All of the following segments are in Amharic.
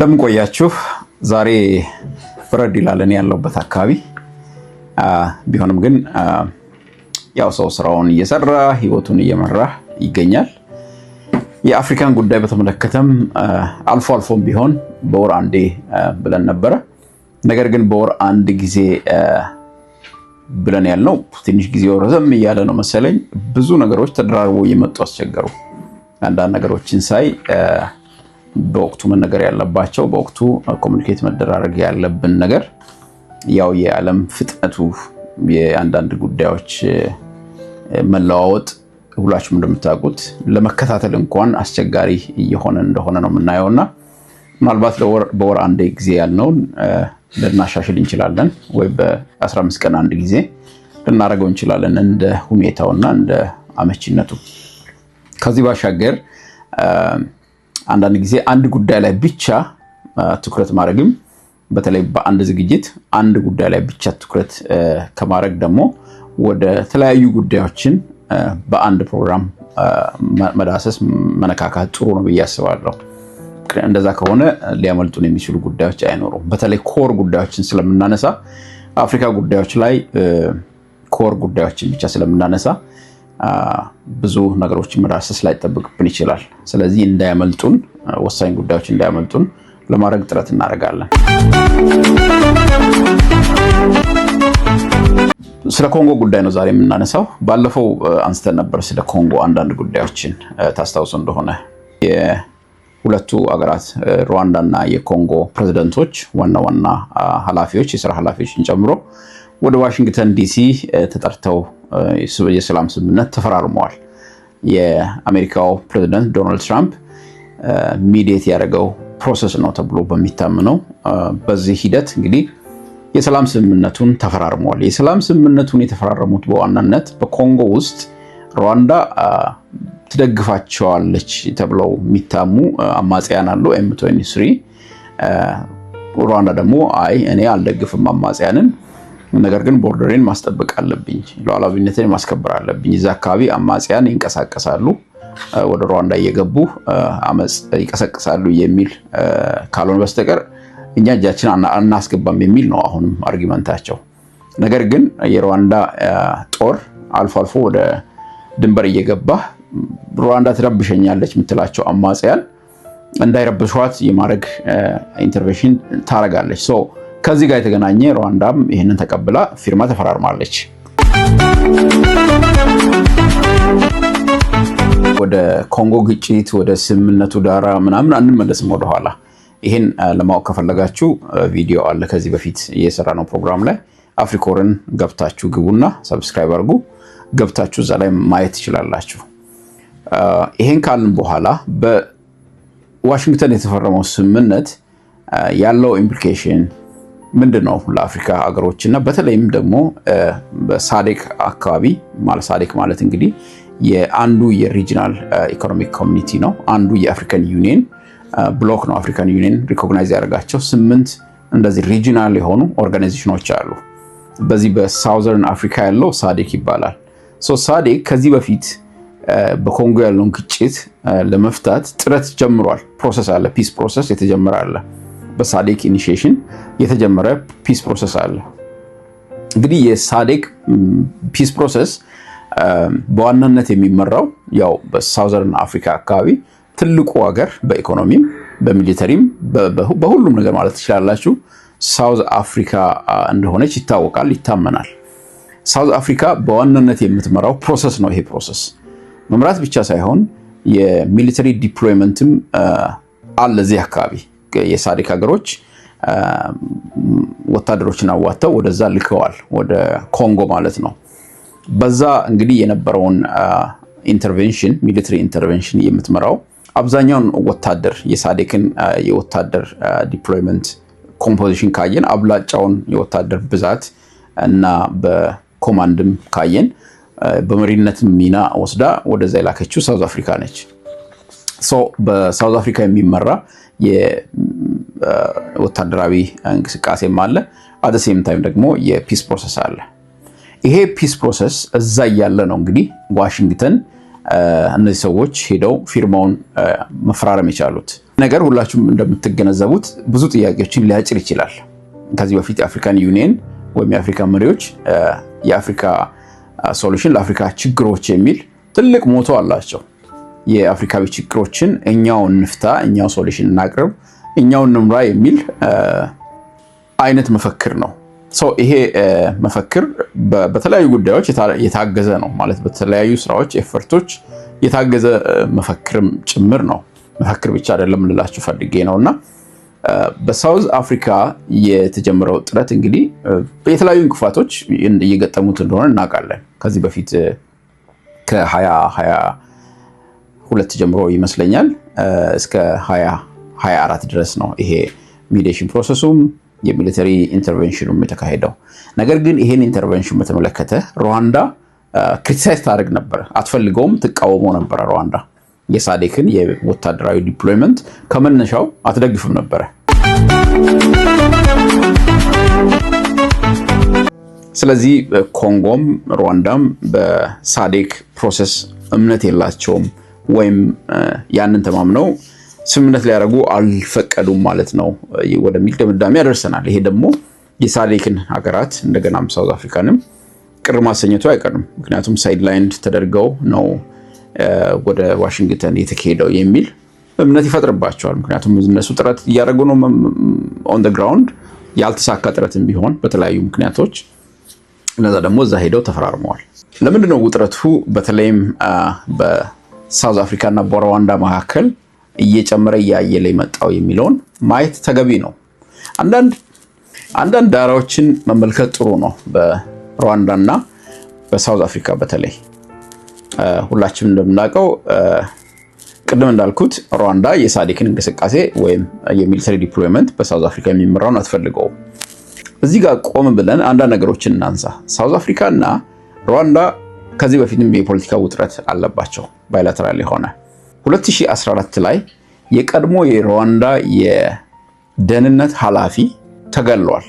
እንደምን ቆያችሁ? ዛሬ በረድ ይላል እኔ ያለሁበት አካባቢ ቢሆንም ግን ያው ሰው ስራውን እየሰራ ህይወቱን እየመራ ይገኛል። የአፍሪካን ጉዳይ በተመለከተም አልፎ አልፎም ቢሆን በወር አንዴ ብለን ነበረ። ነገር ግን በወር አንድ ጊዜ ብለን ያልነው ትንሽ ጊዜው ረዘም እያለ ነው መሰለኝ። ብዙ ነገሮች ተደራርበው እየመጡ አስቸገሩ። አንዳንድ ነገሮችን ሳይ በወቅቱ መነገር ያለባቸው በወቅቱ ኮሙኒኬት መደራረግ ያለብን ነገር ያው የዓለም ፍጥነቱ የአንዳንድ ጉዳዮች መለዋወጥ ሁላችሁም እንደምታውቁት ለመከታተል እንኳን አስቸጋሪ እየሆነ እንደሆነ ነው የምናየውና ምናልባት በወር አንድ ጊዜ ያልነውን ልናሻሽል እንችላለን ወይ በ15 ቀን አንድ ጊዜ ልናደርገው እንችላለን እንደ ሁኔታውና እንደ አመቺነቱ። ከዚህ ባሻገር አንዳንድ ጊዜ አንድ ጉዳይ ላይ ብቻ ትኩረት ማድረግም በተለይ በአንድ ዝግጅት አንድ ጉዳይ ላይ ብቻ ትኩረት ከማድረግ ደግሞ ወደ ተለያዩ ጉዳዮችን በአንድ ፕሮግራም መዳሰስ መነካካት ጥሩ ነው ብዬ አስባለሁ። እንደዛ ከሆነ ሊያመልጡን የሚችሉ ጉዳዮች አይኖሩም። በተለይ ኮር ጉዳዮችን ስለምናነሳ አፍሪካ ጉዳዮች ላይ ኮር ጉዳዮችን ብቻ ስለምናነሳ ብዙ ነገሮችን መዳሰስ ላይ ተጠብቅብን ይችላል። ስለዚህ እንዳያመልጡን ወሳኝ ጉዳዮች እንዳያመልጡን ለማድረግ ጥረት እናደርጋለን። ስለ ኮንጎ ጉዳይ ነው ዛሬ የምናነሳው። ባለፈው አንስተን ነበር ስለ ኮንጎ አንዳንድ ጉዳዮችን ታስታውሱ እንደሆነ የሁለቱ አገራት ሩዋንዳና የኮንጎ ፕሬዝዳንቶች ዋና ኃላፊዎች የሥራ ኃላፊዎችን ጨምሮ ወደ ዋሽንግተን ዲሲ ተጠርተው የሰላም ስምምነት ተፈራርመዋል። የአሜሪካው ፕሬዝዳንት ዶናልድ ትራምፕ ሚዲየት ያደረገው ፕሮሰስ ነው ተብሎ በሚታመነው በዚህ ሂደት እንግዲህ የሰላም ስምምነቱን ተፈራርመዋል። የሰላም ስምምነቱን የተፈራረሙት በዋናነት በኮንጎ ውስጥ ሩዋንዳ ትደግፋቸዋለች ተብለው የሚታሙ አማጽያን አሉ M23። ሩዋንዳ ደግሞ አይ እኔ አልደግፍም አማጽያንን፣ ነገር ግን ቦርደሬን ማስጠበቅ አለብኝ፣ ሉዓላዊነቴን ማስከበር አለብኝ፣ እዛ አካባቢ አማጽያን ይንቀሳቀሳሉ፣ ወደ ሩዋንዳ እየገቡ አመጽ ይቀሰቅሳሉ የሚል ካልሆነ በስተቀር እኛ እጃችን አናስገባም የሚል ነው አሁንም አርጊመንታቸው። ነገር ግን የሩዋንዳ ጦር አልፎ አልፎ ወደ ድንበር እየገባ ሩዋንዳ ትረብሸኛለች የምትላቸው አማጽያን እንዳይረብሿት የማድረግ ኢንተርቬንሽን ታረጋለች። ከዚህ ጋር የተገናኘ ሩዋንዳም ይህንን ተቀብላ ፊርማ ተፈራርማለች። ወደ ኮንጎ ግጭት ወደ ስምምነቱ ዳራ ምናምን አንመለስም ወደኋላ። ይሄን ለማወቅ ከፈለጋችሁ ቪዲዮ አለ ከዚህ በፊት የሰራነው ፕሮግራም ላይ አፍሪኮርን ገብታችሁ ግቡና ሰብስክራይብ አድርጉ። ገብታችሁ እዛ ላይ ማየት ትችላላችሁ። ይሄን ካልን በኋላ በዋሽንግተን የተፈረመው ስምምነት ያለው ኢምፕሊኬሽን ምንድነው ለአፍሪካ ሀገሮችና በተለይም ደግሞ በሳዴክ አካባቢ ማለት ሳዴክ ማለት እንግዲህ የአንዱ የሪጂናል ኢኮኖሚክ ኮሚኒቲ ነው። አንዱ የአፍሪካን ዩኒየን ብሎክ ነው። አፍሪካን ዩኒየን ሪኮግናይዝ ያደረጋቸው 8 እንደዚህ ሪጂናል የሆኑ ኦርጋናይዜሽኖች አሉ። በዚህ በሳውዘርን አፍሪካ ያለው ሳዴክ ይባላል። ሳዴክ ከዚህ በፊት በኮንጎ ያለውን ግጭት ለመፍታት ጥረት ጀምሯል። ፕሮሰስ አለ፣ ፒስ ፕሮሰስ የተጀመረ አለ። በሳዴክ ኢኒሺዬሽን የተጀመረ ፒስ ፕሮሰስ አለ። እንግዲህ የሳዴክ ፒስ ፕሮሰስ በዋናነት የሚመራው ያው በሳውዘርን አፍሪካ አካባቢ ትልቁ ሀገር በኢኮኖሚም በሚሊተሪም በሁሉም ነገር ማለት ትችላላችሁ ሳውዝ አፍሪካ እንደሆነች ይታወቃል፣ ይታመናል። ሳውዝ አፍሪካ በዋናነት የምትመራው ፕሮሰስ ነው። ይሄ ፕሮሰስ መምራት ብቻ ሳይሆን የሚሊተሪ ዲፕሎይመንትም አለ እዚህ አካባቢ። የሳዴክ ሀገሮች ወታደሮችን አዋተው ወደዛ ልከዋል፣ ወደ ኮንጎ ማለት ነው። በዛ እንግዲህ የነበረውን ኢንተርቬንሽን ሚሊተሪ ኢንተርቬንሽን የምትመራው አብዛኛውን ወታደር የሳዴክን የወታደር ዲፕሎይመንት ኮምፖዚሽን ካየን አብላጫውን የወታደር ብዛት እና በኮማንድም ካየን በመሪነት ሚና ወስዳ ወደዛ የላከችው ሳውዝ አፍሪካ ነች። በሳውዝ አፍሪካ የሚመራ የወታደራዊ እንቅስቃሴም አለ። አት ሴም ታይም ደግሞ የፒስ ፕሮሰስ አለ። ይሄ ፒስ ፕሮሰስ እዛ እያለ ነው እንግዲህ ዋሽንግተን እነዚህ ሰዎች ሄደው ፊርማውን መፈራረም የቻሉት። ነገር ሁላችሁም እንደምትገነዘቡት ብዙ ጥያቄዎችን ሊያጭር ይችላል። ከዚህ በፊት የአፍሪካን ዩኒየን ወይም የአፍሪካ መሪዎች የአፍሪካ ሶሉሽን ለአፍሪካ ችግሮች የሚል ትልቅ ሞቶ አላቸው። የአፍሪካዊ ችግሮችን እኛው እንፍታ፣ እኛው ሶሉሽን እናቅርብ፣ እኛው እንምራ የሚል አይነት መፈክር ነው። ይሄ መፈክር በተለያዩ ጉዳዮች የታገዘ ነው ማለት በተለያዩ ስራዎች ኤፈርቶች የታገዘ መፈክርም ጭምር ነው። መፈክር ብቻ አይደለም ልላችሁ ፈልጌ ነውና በሳውዝ አፍሪካ የተጀመረው ጥረት እንግዲህ የተለያዩ እንቅፋቶች እየገጠሙት እንደሆነ እናውቃለን። ከዚህ በፊት ከ2022 ጀምሮ ይመስለኛል እስከ 2024 ድረስ ነው ይሄ ሚዲዬሽን ፕሮሰሱም የሚሊተሪ ኢንተርቬንሽኑም የተካሄደው። ነገር ግን ይሄን ኢንተርቬንሽን በተመለከተ ሩዋንዳ ክሪቲሳይዝ ታደርግ ነበር፣ አትፈልገውም፣ ትቃወመው ነበር። ሩዋንዳ የሳዴክን የወታደራዊ ዲፕሎይመንት ከመነሻው አትደግፍም ነበረ። ስለዚህ ኮንጎም ሩዋንዳም በሳዴክ ፕሮሰስ እምነት የላቸውም ወይም ያንን ተማምነው ስምምነት ሊያደርጉ አልፈቀዱም ማለት ነው ወደሚል ድምዳሜ ያደርሰናል። ይሄ ደግሞ የሳዴክን ሀገራት እንደገናም ሳውዝ አፍሪካንም ቅር ማሰኘቱ አይቀርም። ምክንያቱም ሳይድላይንድ ተደርገው ነው ወደ ዋሽንግተን የተካሄደው የሚል እምነት ይፈጥርባቸዋል። ምክንያቱም እነሱ ጥረት እያደረጉ ነው ኦን ዘ ግራውንድ፣ ያልተሳካ ጥረትም ቢሆን በተለያዩ ምክንያቶች እነዛ ደግሞ እዛ ሄደው ተፈራርመዋል። ለምንድን ነው ውጥረቱ በተለይም በሳውዝ አፍሪካ እና በሩዋንዳ መካከል እየጨመረ እያየለ የመጣው የሚለውን ማየት ተገቢ ነው። አንዳንድ ዳራዎችን መመልከት ጥሩ ነው። በሩዋንዳ እና በሳውዝ አፍሪካ በተለይ ሁላችንም እንደምናውቀው ቅድም እንዳልኩት ሩዋንዳ የሳዴክን እንቅስቃሴ ወይም የሚሊተሪ ዲፕሎይመንት በሳውዝ አፍሪካ የሚመራውን አትፈልገውም። እዚህ ጋር ቆም ብለን አንዳንድ ነገሮችን እናንሳ። ሳውዝ አፍሪካ እና ሩዋንዳ ከዚህ በፊትም የፖለቲካ ውጥረት አለባቸው ባይላተራል የሆነ 2014 ላይ የቀድሞ የሩዋንዳ የደህንነት ኃላፊ ተገሏል።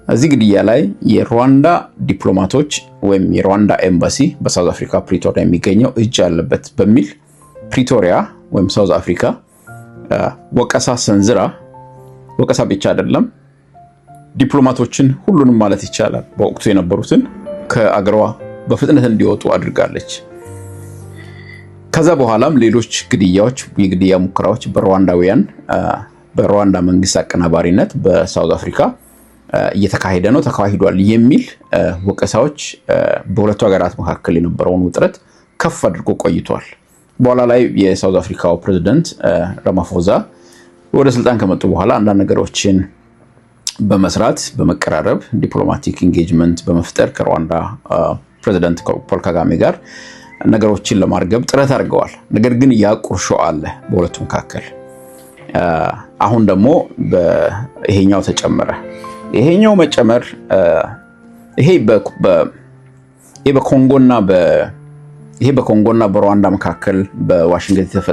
እዚህ ግድያ ላይ የሩዋንዳ ዲፕሎማቶች ወይም የሩዋንዳ ኤምባሲ በሳውዝ አፍሪካ ፕሪቶሪያ የሚገኘው እጅ አለበት በሚል ፕሪቶሪያ ወይም ሳውዝ አፍሪካ ወቀሳ ሰንዝራ፣ ወቀሳ ብቻ አይደለም ዲፕሎማቶችን ሁሉንም ማለት ይቻላል በወቅቱ የነበሩትን ከአገሯ በፍጥነት እንዲወጡ አድርጋለች። ከዛ በኋላም ሌሎች የግድያ ሙከራዎች በሩዋንዳ መንግስት አቀናባሪነት በሳውዝ አፍሪካ እየተካሄደ ነው ተካሂዷል የሚል ወቀሳዎች በሁለቱ ሀገራት መካከል የነበረውን ውጥረት ከፍ አድርጎ ቆይቷል። በኋላ ላይ የሳውዝ አፍሪካው ፕሬዝዳንት ራማፎዛ ወደ ስልጣን ከመጡ በኋላ አንዳንድ ነገሮችን በመስራት በመቀራረብ ዲፕሎማቲክ ኢንጌጅመንት በመፍጠር ከሩዋንዳ ፕሬዝዳንት ፖል ካጋሜ ጋር ነገሮችን ለማርገብ ጥረት አድርገዋል። ነገር ግን ያ ቁርሾ አለ በሁለቱ መካከል። አሁን ደግሞ ይሄኛው ተጨመረ። ይሄኛው መጨመር ይሄ በኮንጎና በሩዋንዳ መካከል በዋሽንግተን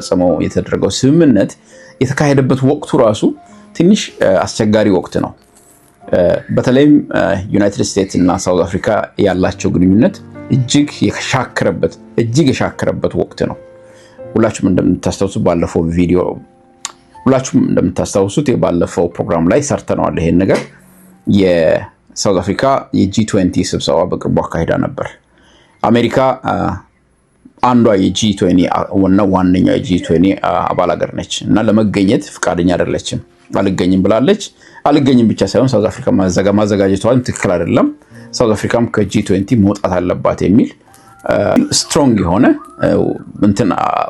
የተደረገው ስምምነት የተካሄደበት ወቅቱ ራሱ ትንሽ አስቸጋሪ ወቅት ነው። በተለይም ዩናይትድ ስቴትስ እና ሳውዝ አፍሪካ ያላቸው ግንኙነት እጅግ የሻከረበት ወቅት ነው። ሁላችሁም እንደምታስታውሱት ባለፈው ፕሮግራም ላይ ሰርተነዋል ይሄን ነገር። የሳውዝ አፍሪካ የጂ20 ስብሰባ በቅርቡ አካሂዳ ነበር። አሜሪካ አንዷ የጂ20 ዋነኛው የጂ20 አባል ሀገር ነች እና ለመገኘት ፈቃደኛ አይደለችም። አልገኝም ብላለች። አልገኝም ብቻ ሳይሆን ሳውዝ አፍሪካ ማዘጋጀቷን ትክክል አይደለም፣ ሳውዝ አፍሪካም ከጂ20 መውጣት አለባት የሚል ስትሮንግ የሆነ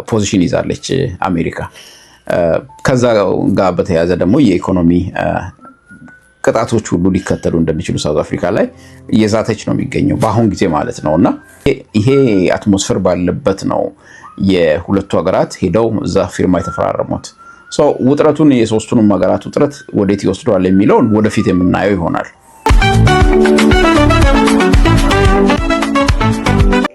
ፖዚሽን ይዛለች አሜሪካ። ከዛ ጋር በተያያዘ ደግሞ የኢኮኖሚ ቅጣቶች ሁሉ ሊከተሉ እንደሚችሉ ሳውዝ አፍሪካ ላይ እየዛተች ነው የሚገኘው በአሁን ጊዜ ማለት ነው። እና ይሄ አትሞስፌር ባለበት ነው የሁለቱ ሀገራት ሄደው እዛ ፊርማ የተፈራረሙት። ውጥረቱን የሶስቱንም ሀገራት ውጥረት ወዴት ይወስደዋል የሚለውን ወደፊት የምናየው ይሆናል።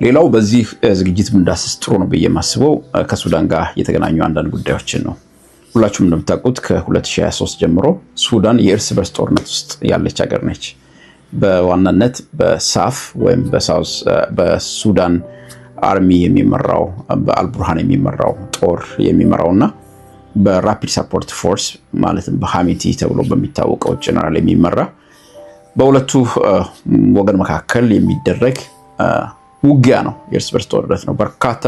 ሌላው በዚህ ዝግጅት እንዳስስ ጥሩ ነው ብዬ የማስበው ከሱዳን ጋር የተገናኙ አንዳንድ ጉዳዮችን ነው። ሁላችሁም እንደምታውቁት ከ2023 ጀምሮ ሱዳን የእርስ በርስ ጦርነት ውስጥ ያለች ሀገር ነች። በዋናነት በሳፍ ወይም በሱዳን አርሚ የሚመራው በአልቡርሃን የሚመራው ጦር የሚመራውና በራፒድ ሰፖርት ፎርስ ማለትም በሐሜቲ ተብሎ በሚታወቀው ጀነራል የሚመራ በሁለቱ ወገን መካከል የሚደረግ ውጊያ ነው። የእርስ በርስ ጦርነት ነው። በርካታ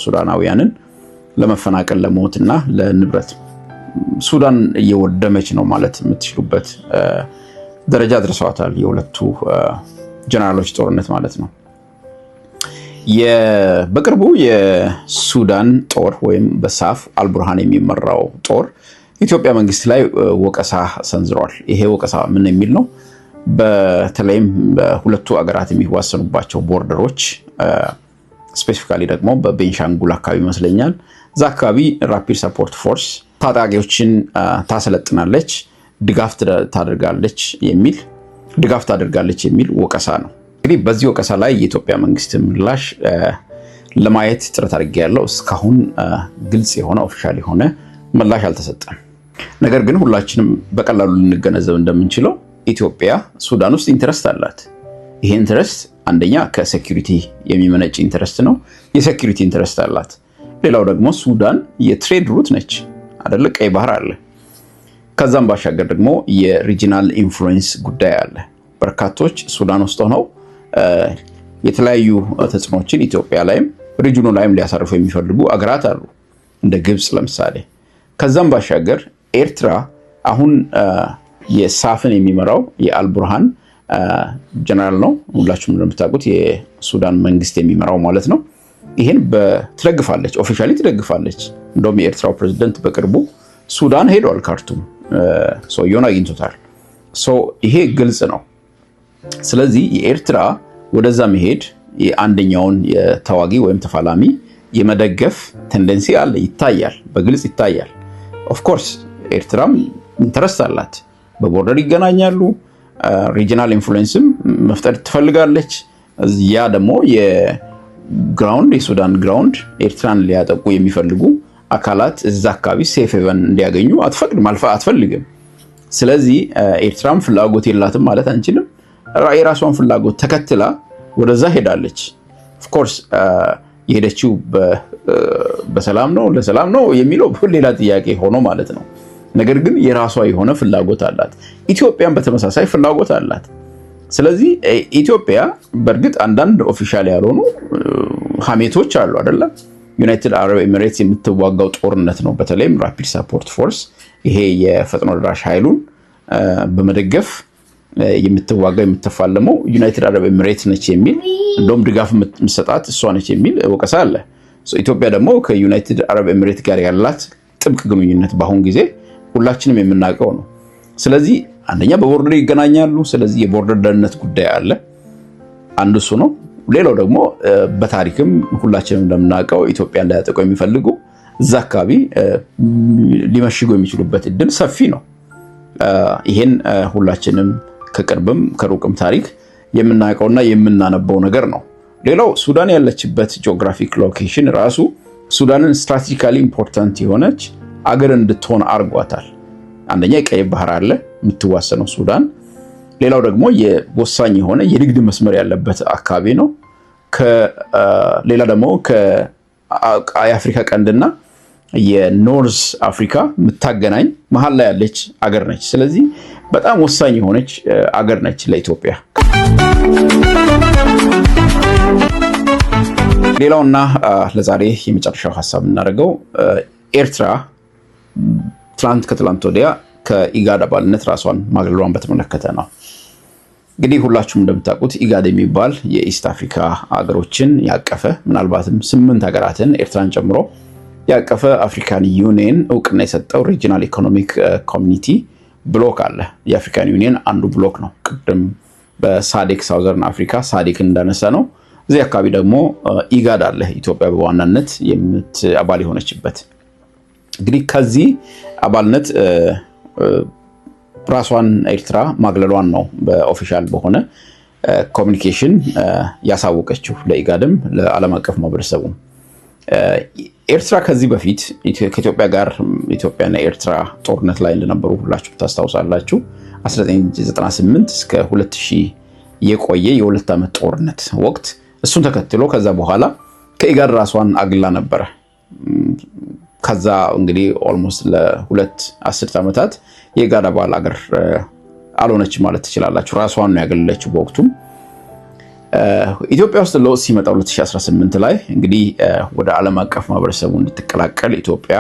ሱዳናውያንን ለመፈናቀል ለሞትና ለንብረት ሱዳን እየወደመች ነው ማለት የምትችሉበት ደረጃ ደርሰዋታል። የሁለቱ ጀነራሎች ጦርነት ማለት ነው። በቅርቡ የሱዳን ጦር ወይም በሳፍ አልቡርሃን የሚመራው ጦር ኢትዮጵያ መንግስት ላይ ወቀሳ ሰንዝሯል። ይሄ ወቀሳ ምን የሚል ነው? በተለይም በሁለቱ አገራት የሚዋሰኑባቸው ቦርደሮች ስፔሲፊካሊ ደግሞ በቤንሻንጉል አካባቢ ይመስለኛል፣ እዛ አካባቢ ራፒድ ሰፖርት ፎርስ ታጣቂዎችን ታሰለጥናለች፣ ድጋፍ ታደርጋለች የሚል ወቀሳ ነው። እንግዲህ በዚህ ወቀሳ ላይ የኢትዮጵያ መንግስት ምላሽ ለማየት ጥረት አድርጌያለሁ። እስካሁን ግልጽ የሆነ ኦፊሻል የሆነ ምላሽ አልተሰጠም። ነገር ግን ሁላችንም በቀላሉ ልንገነዘብ እንደምንችለው ኢትዮጵያ ሱዳን ውስጥ ኢንተረስት አላት። ይሄ ኢንተረስት አንደኛ ከሴኩሪቲ የሚመነጭ ኢንተረስት ነው። የሴኩሪቲ ኢንተረስት አላት። ሌላው ደግሞ ሱዳን የትሬድ ሩት ነች አይደለ? ቀይ ባህር አለ። ከዛም ባሻገር ደግሞ የሪጂናል ኢንፍሉዌንስ ጉዳይ አለ። በርካቶች ሱዳን ውስጥ ሆነው የተለያዩ ተጽዕኖችን ኢትዮጵያ ላይም ሪጅኑ ላይም ሊያሳርፉ የሚፈልጉ አገራት አሉ፣ እንደ ግብፅ ለምሳሌ። ከዛም ባሻገር ኤርትራ አሁን የሳፍን የሚመራው የአልቡርሃን ጀነራል ነው። ሁላችሁም እንደምታውቁት የሱዳን መንግስት የሚመራው ማለት ነው። ይህን ትደግፋለች፣ ኦፊሻሊ ትደግፋለች። እንደውም የኤርትራው ፕሬዝደንት በቅርቡ ሱዳን ሄዷል፣ ካርቱም ሰውየውን አግኝቶታል። ይሄ ግልጽ ነው። ስለዚህ የኤርትራ ወደዛ መሄድ የአንደኛውን የተዋጊ ወይም ተፋላሚ የመደገፍ ቴንደንሲ አለ፣ ይታያል፣ በግልጽ ይታያል። ኦፍኮርስ ኤርትራም ኢንተረስት አላት፣ በቦርደር ይገናኛሉ፣ ሪጂናል ኢንፍሉዌንስም መፍጠር ትፈልጋለች። ያ ደግሞ የሱዳን ግራውንድ ኤርትራን ሊያጠቁ የሚፈልጉ አካላት እዛ አካባቢ ሴፍ ሄቨን እንዲያገኙ አትፈልግም። ስለዚህ ኤርትራም ፍላጎት የላትም ማለት አንችልም። የራሷን ፍላጎት ተከትላ ወደዛ ሄዳለች። ኦፍኮርስ የሄደችው በሰላም ነው ለሰላም ነው የሚለው ሌላ ጥያቄ ሆኖ ማለት ነው። ነገር ግን የራሷ የሆነ ፍላጎት አላት። ኢትዮጵያም በተመሳሳይ ፍላጎት አላት። ስለዚህ ኢትዮጵያ በእርግጥ አንዳንድ ኦፊሻል ያልሆኑ ሐሜቶች አሉ አይደለም። ዩናይትድ አረብ ኤሚሬትስ የምትዋጋው ጦርነት ነው። በተለይም ራፒድ ሰፖርት ፎርስ ይሄ የፈጥኖ ደራሽ ኃይሉን በመደገፍ የምትዋጋው የምትፋለመው ዩናይትድ አረብ ኤሚሬትስ ነች የሚል እንደውም ድጋፍ የምትሰጣት እሷ ነች የሚል ወቀሳ አለ። ኢትዮጵያ ደግሞ ከዩናይትድ አረብ ኤሚሬትስ ጋር ያላት ጥብቅ ግንኙነት በአሁን ጊዜ ሁላችንም የምናውቀው ነው። ስለዚህ አንደኛ በቦርደር ይገናኛሉ። ስለዚህ የቦርደር ደህንነት ጉዳይ አለ፣ አንዱ እሱ ነው። ሌላው ደግሞ በታሪክም ሁላችንም እንደምናውቀው ኢትዮጵያን ሊያጠቁ የሚፈልጉ እዛ አካባቢ ሊመሽጉ የሚችሉበት እድል ሰፊ ነው። ይሄን ሁላችንም ከቅርብም ከሩቅም ታሪክ የምናውቀውና የምናነበው ነገር ነው። ሌላው ሱዳን ያለችበት ጂኦግራፊክ ሎኬሽን ራሱ ሱዳንን ስትራቴጂካሊ ኢምፖርታንት የሆነች አገር እንድትሆን አርጓታል። አንደኛ የቀይ ባህር አለ የምትዋሰነው ሱዳን። ሌላው ደግሞ ወሳኝ የሆነ የንግድ መስመር ያለበት አካባቢ ነው። ሌላ ደግሞ የአፍሪካ ቀንድና የኖርዝ አፍሪካ የምታገናኝ መሀል ላይ ያለች አገር ነች። ስለዚህ በጣም ወሳኝ የሆነች አገር ነች ለኢትዮጵያ። ሌላውና ለዛሬ የመጨረሻው ሀሳብ የምናደርገው ኤርትራ ከትላንት ወዲያ ከኢጋድ አባልነት ራሷን ማግለሏን በተመለከተ ነው። እንግዲህ ሁላችሁም እንደምታውቁት ኢጋድ የሚባል የኢስት አፍሪካ ሀገሮችን ያቀፈ ምናልባትም 8 ሀገራትን ኤርትራን ጨምሮ ያቀፈ አፍሪካን ዩኒየን እውቅና የሰጠው ሪጂናል ኢኮኖሚክ ኮሚኒቲ ብሎክ አለ። የአፍሪካን ዩኒየን አንዱ ብሎክ ነው። ቅድም በሳዴክ ሳውዘርን አፍሪካ ሳዴክን እንዳነሳ ነው። እዚህ አካባቢ ደግሞ ኢጋድ አለ፣ ኢትዮጵያ በዋናነት አባል የሆነችበት። እንግዲህ ከዚህ አባልነት ራሷን ኤርትራ ማግለሏን ነው በኦፊሻል በሆነ ኮሚኒኬሽን ያሳወቀችው ለኢጋድም ለዓለም አቀፍ ማህበረሰቡ። ኤርትራ ከዚህ በፊት ከኢትዮጵያ ጋር ኢትዮጵያና ኤርትራ ጦርነት ላይ እንደነበሩ ሁላችሁ ታስታውሳላችሁ። 1998 እስከ 2000 የቆየ የ2 ዓመት ጦርነት ወቅት እሱን ተከትሎ ከዛ በኋላ ከኢጋድ ራሷን አግላ ነበረ። ከዛ እንግዲህ ኦልሞስት ለሁለት አስርት ዓመታት የኢጋድ አባል ሀገር አልሆነች ማለት ትችላላችሁ። ራሷን ነው ያገለለችው በወቅቱም። ኢትዮጵያ ውስጥ ለውጥ ሲመጣ 2018 ላይ እንግዲህ ወደ ዓለም አቀፍ ማህበረሰቡ እንድትቀላቀል ኢትዮጵያ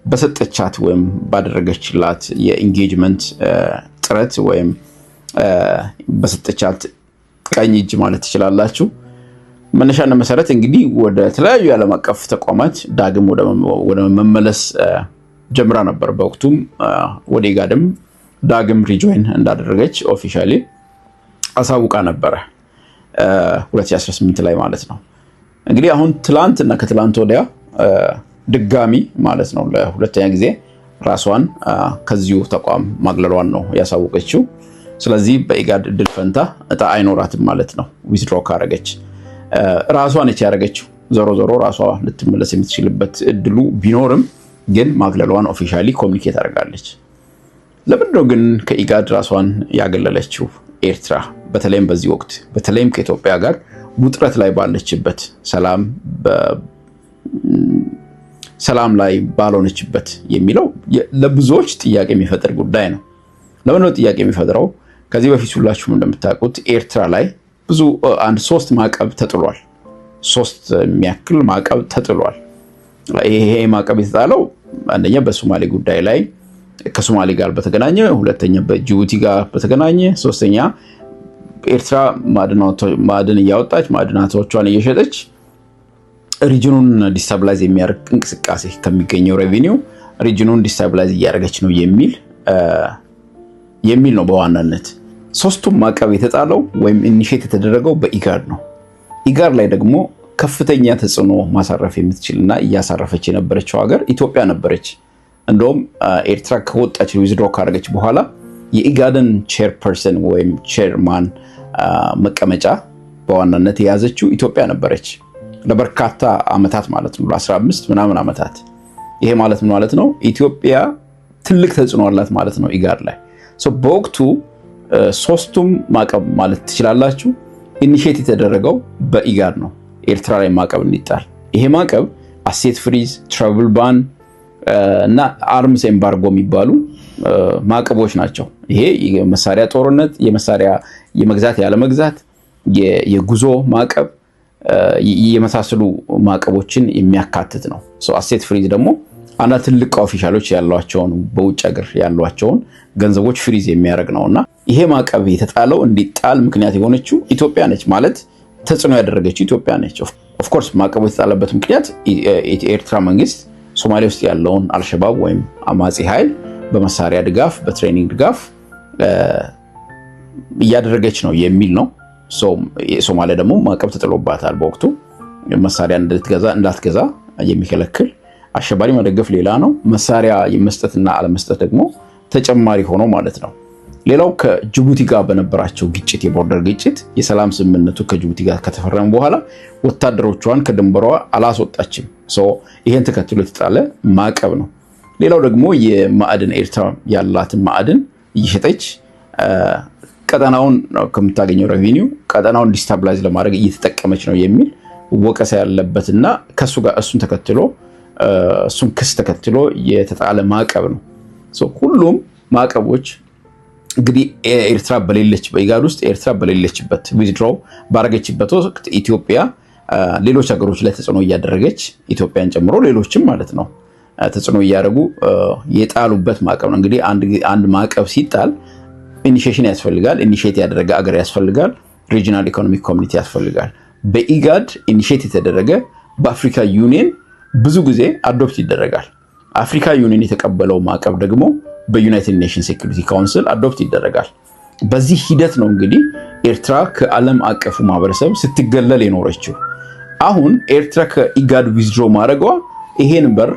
በሰጠቻት ወይም ባደረገችላት የኢንጌጅመንት ጥረት ወይም በሰጠቻት ቀኝ እጅ ማለት ትችላላችሁ መነሻና መሰረት እንግዲህ ወደ ተለያዩ የዓለም አቀፍ ተቋማት ዳግም ወደ መመለስ ጀምራ ነበር። በወቅቱም ወደ ኢጋድም ዳግም ሪጆይን እንዳደረገች ኦፊሻሊ አሳውቃ ነበረ 2018 ላይ ማለት ነው። እንግዲህ አሁን ትላንትና ከትላንት ወዲያ ድጋሚ ማለት ነው ለሁለተኛ ጊዜ ራሷን ከዚሁ ተቋም ማግለሏን ነው ያሳወቀችው። ስለዚህ በኢጋድ እድል ፈንታ እጣ አይኖራትም ማለት ነው። ዊዝድሮ ካረገች ራሷ ነች ያረገችው። ዞሮ ዞሮ ራሷ ልትመለስ የምትችልበት እድሉ ቢኖርም ግን ማግለሏን ኦፊሻሊ ኮሚኒኬት አድርጋለች። ለምንድነው ግን ከኢጋድ ራሷን ያገለለችው ኤርትራ? በተለይም በዚህ ወቅት በተለይም ከኢትዮጵያ ጋር ውጥረት ላይ ባለችበት ሰላም ላይ ባልሆነችበት የሚለው ለብዙዎች ጥያቄ የሚፈጥር ጉዳይ ነው። ለምን ነው ጥያቄ የሚፈጥረው? ከዚህ በፊት ሁላችሁም እንደምታውቁት ኤርትራ ላይ ብዙ ሶስት ማዕቀብ ተጥሏል። ሶስት የሚያክል ማዕቀብ ተጥሏል። ይሄ ማዕቀብ የተጣለው አንደኛ በሶማሌ ጉዳይ ላይ ከሶማሌ ጋር በተገናኘ፣ ሁለተኛ በጅቡቲ ጋር በተገናኘ፣ ሶስተኛ ኤርትራ ማዕድን እያወጣች ማዕድናቶቿን እየሸጠች ሪጅኑን ዲስታብላይዝ የሚያደርግ እንቅስቃሴ ከሚገኘው ሬቪኒው ሪጅኑን ዲስታብላይዝ እያደረገች ነው የሚል ነው በዋናነት። ሶስቱም ማዕቀብ የተጣለው ወይም ኢኒሼት የተደረገው በኢጋድ ነው። ኢጋድ ላይ ደግሞ ከፍተኛ ተጽዕኖ ማሳረፍ የምትችልና እያሳረፈች የነበረችው ሀገር ኢትዮጵያ ነበረች። እንደውም ኤርትራ ከወጣች ዊዝድሮ ካደረገች በኋላ የኢጋድን ቼርፐርሰን ወይም ቼርማን መቀመጫ በዋናነት የያዘችው ኢትዮጵያ ነበረች ለበርካታ ዓመታት ማለት ነው፣ ለ15 ምናምን ዓመታት። ይሄ ማለት ምን ማለት ነው? ኢትዮጵያ ትልቅ ተጽዕኖ አላት ማለት ነው ኢጋድ ላይ። በወቅቱ ሶስቱም ማዕቀብ ማለት ትችላላችሁ ኢኒሼት የተደረገው በኢጋድ ነው ኤርትራ ላይ ማዕቀብ እንዲጣል። ይሄ ማዕቀብ አሴት ፍሪዝ፣ ትራቭል ባን እና አርምስ ኤምባርጎ የሚባሉ ማዕቀቦች ናቸው። ይሄ የመሳሪያ ጦርነት፣ የመሳሪያ የመግዛት ያለመግዛት፣ የጉዞ ማዕቀብ የመሳሰሉ ማዕቀቦችን የሚያካትት ነው። አሴት ፍሪዝ ደግሞ አንድ ትልቅ ኦፊሻሎች ያሏቸውን በውጭ ሀገር ያሏቸውን ገንዘቦች ፍሪዝ የሚያደርግ ነውና ይሄ ማዕቀብ የተጣለው እንዲጣል ምክንያት የሆነችው ኢትዮጵያ ነች። ማለት ተጽዕኖ ያደረገችው ኢትዮጵያ ነች። ኦፍኮርስ ማዕቀቡ የተጣለበት ምክንያት የኤርትራ መንግስት ሶማሌ ውስጥ ያለውን አልሸባብ ወይም አማጺ ኃይል በመሳሪያ ድጋፍ፣ በትሬኒንግ ድጋፍ እያደረገች ነው የሚል ነው። ሶማሊያ ደግሞ ማዕቀብ ተጥሎባታል በወቅቱ መሳሪያ እንዳትገዛ የሚከለክል። አሸባሪ መደገፍ ሌላ ነው፣ መሳሪያ የመስጠትና አለመስጠት ደግሞ ተጨማሪ ሆኖ ማለት ነው። ሌላው ከጅቡቲ ጋር በነበራቸው ግጭት፣ የቦርደር ግጭት፣ የሰላም ስምምነቱ ከጅቡቲ ጋር ከተፈረመ በኋላ ወታደሮቿን ከድንበሯ አላስወጣችም። ይሄን ተከትሎ የተጣለ ማዕቀብ ነው። ሌላው ደግሞ የማዕድን ኤርትራ ያላትን ማዕድን እየሸጠች ቀጠናውን ከምታገኘው ሬቪኒው ቀጠናውን ዲስታብላይዝ ለማድረግ እየተጠቀመች ነው የሚል ወቀሳ ያለበትና ከሱ ጋር እሱን ክስ ተከትሎ የተጣለ ማዕቀብ ነው። ሁሉም ማዕቀቦች እንግዲህ ኤርትራ በሌለች በኢጋድ ውስጥ ኤርትራ በሌለችበት ዊዝድሮ ባረገችበት ወቅት ኢትዮጵያ ሌሎች ሀገሮች ላይ ተጽዕኖ እያደረገች ኢትዮጵያን ጨምሮ ሌሎችም ማለት ነው ተጽዕኖ እያደረጉ የጣሉበት ማዕቀብ ነው። እንግዲህ አንድ ማዕቀብ ሲጣል ኢኒሺዬሽን ያስፈልጋል። ኢኒሺዬት ያደረገ አገር ያስፈልጋል። ሪጂናል ኢኮኖሚክ ኮሚኒቲ ያስፈልጋል። በኢጋድ ኢኒሺዬት የተደረገ በአፍሪካ ዩኒየን ብዙ ጊዜ አዶፕት ይደረጋል። አፍሪካ ዩኒየን የተቀበለው ማዕቀብ ደግሞ በዩናይትድ ኔሽንስ ሴኩሪቲ ካውንስል አዶፕት ይደረጋል። በዚህ ሂደት ነው እንግዲህ ኤርትራ ከዓለም አቀፉ ማህበረሰብ ስትገለል የኖረችው። አሁን ኤርትራ ከኢጋድ ዊዝድሮ ማድረጓ ይሄን በር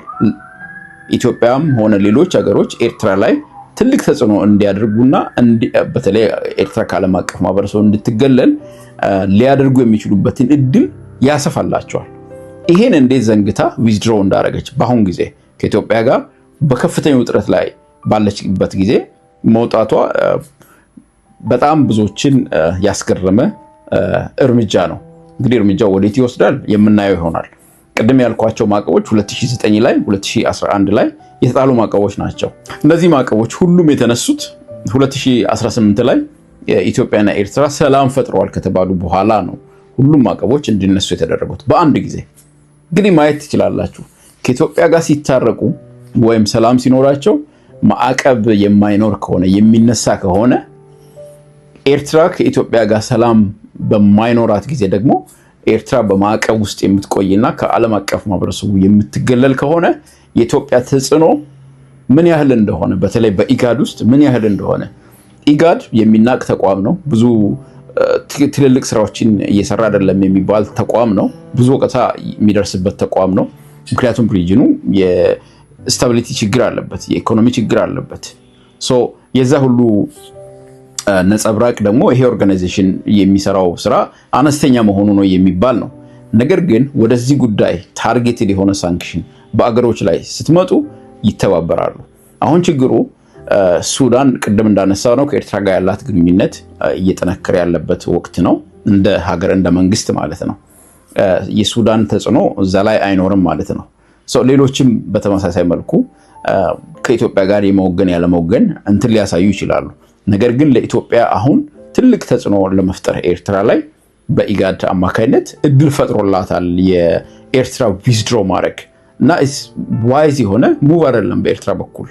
ኢትዮጵያም ሆነ ሌሎች ሀገሮች ኤርትራ ላይ ትልቅ ተጽዕኖ እንዲያደርጉና በተለይ ኤርትራ ከዓለም አቀፍ ማህበረሰብ እንድትገለል ሊያደርጉ የሚችሉበትን እድል ያሰፋላቸዋል። ይሄን እንዴት ዘንግታ ዊዝድሮ እንዳደረገች በአሁን ጊዜ ከኢትዮጵያ ጋር በከፍተኛ ውጥረት ላይ ባለችበት ጊዜ መውጣቷ በጣም ብዙዎችን ያስገረመ እርምጃ ነው። እንግዲህ እርምጃው ወዴት ይወስዳል የምናየው ይሆናል። ቅድም ያልኳቸው ማዕቀቦች 2009 ላይ 2011 ላይ የተጣሉ ማዕቀቦች ናቸው። እነዚህ ማዕቀቦች ሁሉም የተነሱት 2018 ላይ ኢትዮጵያና ኤርትራ ሰላም ፈጥረዋል ከተባሉ በኋላ ነው ሁሉም ማዕቀቦች እንዲነሱ የተደረጉት በአንድ ጊዜ። እንግዲህ ማየት ትችላላችሁ ከኢትዮጵያ ጋር ሲታረቁ ወይም ሰላም ሲኖራቸው ማዕቀብ የማይኖር ከሆነ የሚነሳ ከሆነ ኤርትራ ከኢትዮጵያ ጋር ሰላም በማይኖራት ጊዜ ደግሞ ኤርትራ በማዕቀብ ውስጥ የምትቆይና ከዓለም አቀፍ ማህበረሰቡ የምትገለል ከሆነ የኢትዮጵያ ተጽዕኖ ምን ያህል እንደሆነ በተለይ በኢጋድ ውስጥ ምን ያህል እንደሆነ ኢጋድ የሚናቅ ተቋም ነው። ብዙ ትልልቅ ስራዎችን እየሰራ አይደለም የሚባል ተቋም ነው። ብዙ ወቀታ የሚደርስበት ተቋም ነው። ምክንያቱም ሪጅኑ የስታቢሊቲ ችግር አለበት፣ የኢኮኖሚ ችግር አለበት። የዛ ሁሉ ነጸብራቅ ደግሞ ይሄ ኦርጋናይዜሽን የሚሰራው ስራ አነስተኛ መሆኑ ነው የሚባል ነው። ነገር ግን ወደዚህ ጉዳይ ታርጌትድ የሆነ ሳንክሽን በአገሮች ላይ ስትመጡ ይተባበራሉ። አሁን ችግሩ ሱዳን ቅድም እንዳነሳው ነው ከኤርትራ ጋር ያላት ግንኙነት እየጠነከረ ያለበት ወቅት ነው። እንደ ሀገር እንደ መንግስት ማለት ነው። የሱዳን ተጽዕኖ እዛ ላይ አይኖርም ማለት ነው። ሌሎችም በተመሳሳይ መልኩ ከኢትዮጵያ ጋር የመወገን ያለመወገን እንትን ሊያሳዩ ይችላሉ። ነገር ግን ለኢትዮጵያ አሁን ትልቅ ተጽዕኖ ለመፍጠር ኤርትራ ላይ በኢጋድ አማካይነት እድል ፈጥሮላታል የኤርትራ ዊዝድሮ ማድረግ እና ዋይዝ የሆነ ሙቭ አይደለም በኤርትራ በኩል።